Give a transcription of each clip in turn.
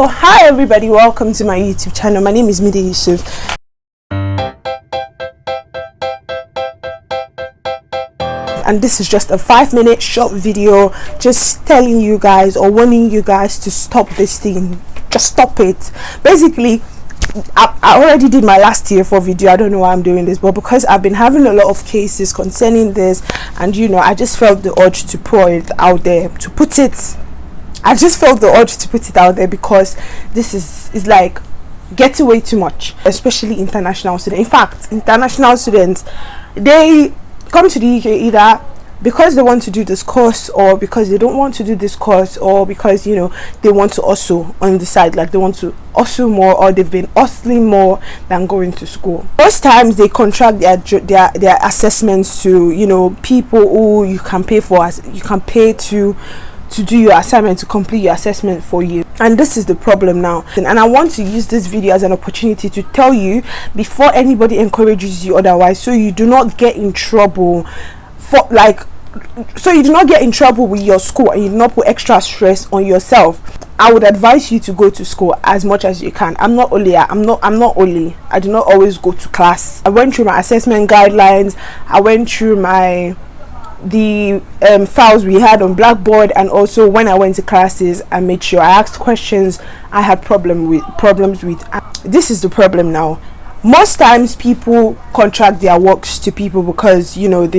So hi everybody, welcome to my YouTube channel. My name is Mideyussuff, and this is just a 5-minute short video just telling you guys or warning you guys to stop this thing. Just stop it. Basically, I already did my last year for video. I don't know why I'm doing this, but because I've been having a lot of cases concerning this, and I just felt the urge to pour it out there, to put it. I just felt the urge to put it out there because this is like getting way too much, especially international students. In fact, international students, they come to the UK either because they want to do this course, or because they don't want to do this course, or because they want to hustle on the side, like they want to hustle more, or they've been hustling more than going to school. Most times they contract their assessments to people who you can pay for, as you can pay to do your assignment, to complete your assessment for you. And this is the problem now, and I want to use this video as an opportunity to tell you before anybody encourages you otherwise, so you do not get in trouble with your school, and you do not put extra stress on yourself. I would advise you to go to school as much as you can. I do not always go to class. I went through my assessment guidelines. I went through the files we had on Blackboard, and also when I went to classes, I made sure I asked questions I had problems with. This is the problem now. Most times people contract their works to people because they don't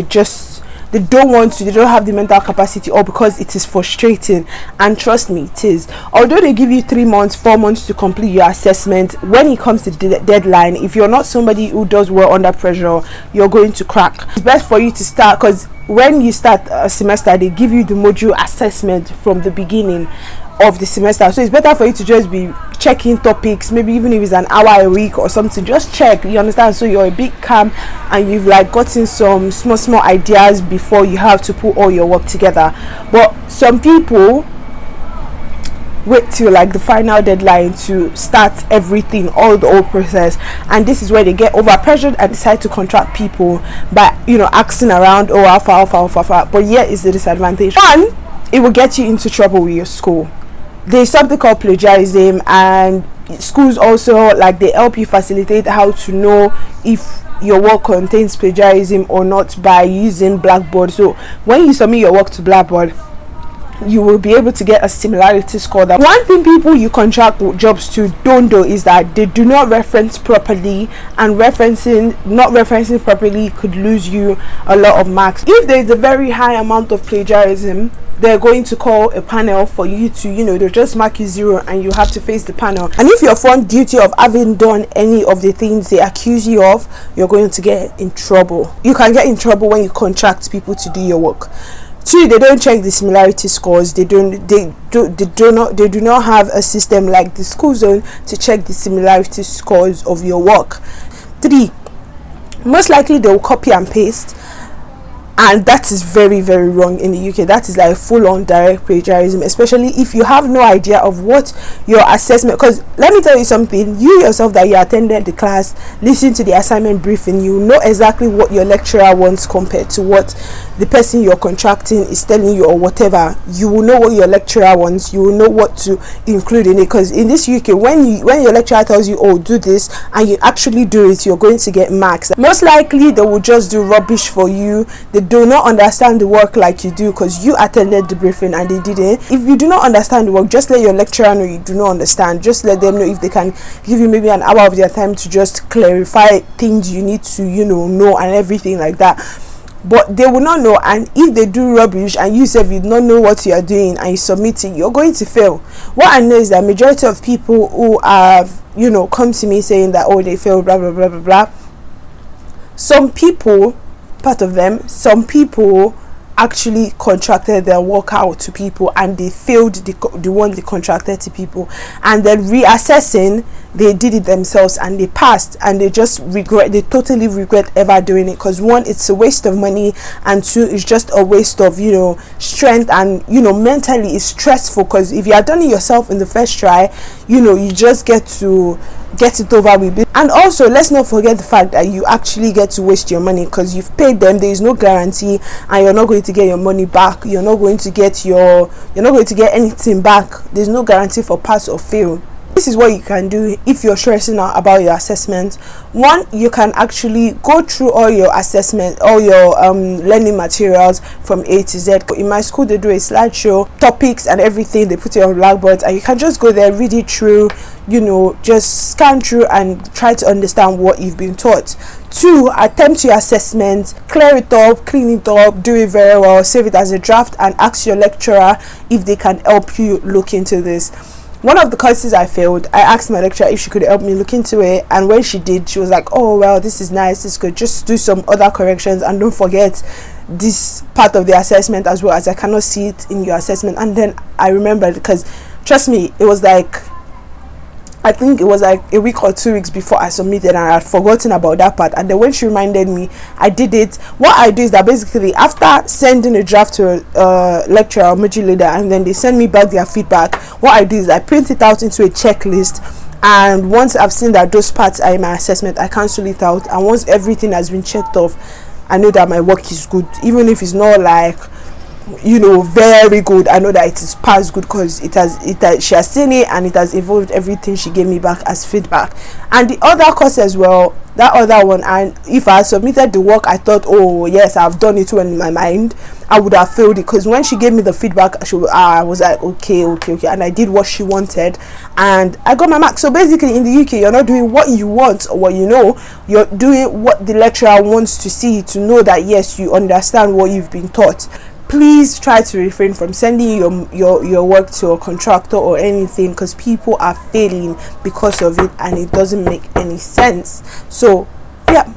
have the mental capacity, or because it is frustrating. And trust me, it is. Although they give you 3 months, 4 months to complete your assessment, when it comes to the deadline, if you're not somebody who does well under pressure, you're going to crack. It's best for you to start, because when you start a semester, they give you the module assessment from the beginning of the semester, so it's better for you to just be checking topics, maybe even if it's an hour a week or something. Just check, you understand, so you're a bit calm and you've gotten some small ideas before you have to put all your work together. But some people wait till the final deadline to start everything, all the whole process, and this is where they get over pressured and decide to contract people by asking around, oh, alpha. But here is the disadvantage. One, it will get you into trouble with your school. There's something called plagiarism, and schools also they help you facilitate how to know if your work contains plagiarism or not by using Blackboard. So when you submit your work to Blackboard, you will be able to get a similarity score. That one thing people you contract jobs to don't do is that they do not reference properly, and not referencing properly could lose you a lot of marks. If there is a very high amount of plagiarism, they're going to call a panel for you to they'll just mark you 0, and you have to face the panel. And if you're found guilty of having done any of the things they accuse you of, you're going to get in trouble. You can get in trouble when you contract people to do your work. 2, they don't check the similarity scores. They do not have a system like the school zone to check the similarity scores of your work. 3, most likely they will copy and paste, and that is very, very wrong in the UK. That is full-on direct plagiarism, especially if you have no idea of what your assessment. Because let me tell you something, you yourself that you attended the class, listen to the assignment briefing, you know exactly what your lecturer wants compared to what the person you're contracting is telling you, or whatever. You will know what your lecturer wants. You will know what to include in it, because in this UK, when your lecturer tells you, oh, do this, and you actually do it, you're going to get marks. Most likely they will just do rubbish for you. They do not understand the work like you do, because you attended the briefing and they didn't. If you do not understand the work, just let your lecturer know you do not understand. Just let them know. If they can give you maybe an hour of their time to just clarify things you need to know and everything like that. But they will not know, and if they do rubbish and you say you do not know what you are doing and you submit it, you're going to fail. What I know is that majority of people who have come to me saying that, oh, they failed, blah blah blah blah blah, some people actually contracted their work out to people, and they failed the one they contracted to people, and then reassessing, they did it themselves and they passed, and they totally regret ever doing it, because 1, it's a waste of money, and 2, it's just a waste of strength, and mentally it's stressful, because if you had done it yourself in the first try, you just get to get it over with. And also, let's not forget the fact that you actually get to waste your money, because you've paid them. There is no guarantee, and you're not going to get your money back. You're not going to get anything back. There's no guarantee for pass or fail. This is what you can do if you're stressing out about your assessment. One, you can actually go through all your assessment, all your learning materials from A to Z. In my school, they do a slideshow, topics and everything, they put it on blackboards, and you can just go there, read it through, you know, just scan through and try to understand what you've been taught. Two, attempt your assessment, clear it up, clean it up, do it very well, save it as a draft, and ask your lecturer if they can help you look into this. One of the courses I failed, I asked my lecturer if she could help me look into it, and when she did, she was like, oh well, this is nice, this is good, just do some other corrections and don't forget this part of the assessment as well, as I cannot see it in your assessment. And then I remembered, because trust me, it was like, I think it was like a week or 2 weeks before I submitted, and I had forgotten about that part. And then when she reminded me, I did it. What I do is that basically, after sending a draft to a lecturer or module leader, and then they send me back their feedback, what I do is I print it out into a checklist, and once I've seen that those parts are in my assessment, I cancel it out. And once everything has been checked off, I know that my work is good, even if it's not like, you know, very good. I know that it is past good, because she has seen it and it has evolved everything she gave me back as feedback. And the other course as well, that other one, and if I submitted the work I thought, oh yes, I've done it well in my mind, I would have failed it, because when she gave me the feedback, I was like, okay, and I did what she wanted and I got my mark. So basically, in the UK, you're not doing what you want or what you know, you're doing what the lecturer wants to see, to know that yes, you understand what you've been taught. Please try to refrain from sending your work to a contractor or anything, because people are failing because of it and it doesn't make any sense. So yeah,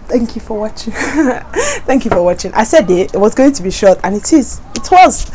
thank you for watching. Thank you for watching. I said it was going to be short, and it was.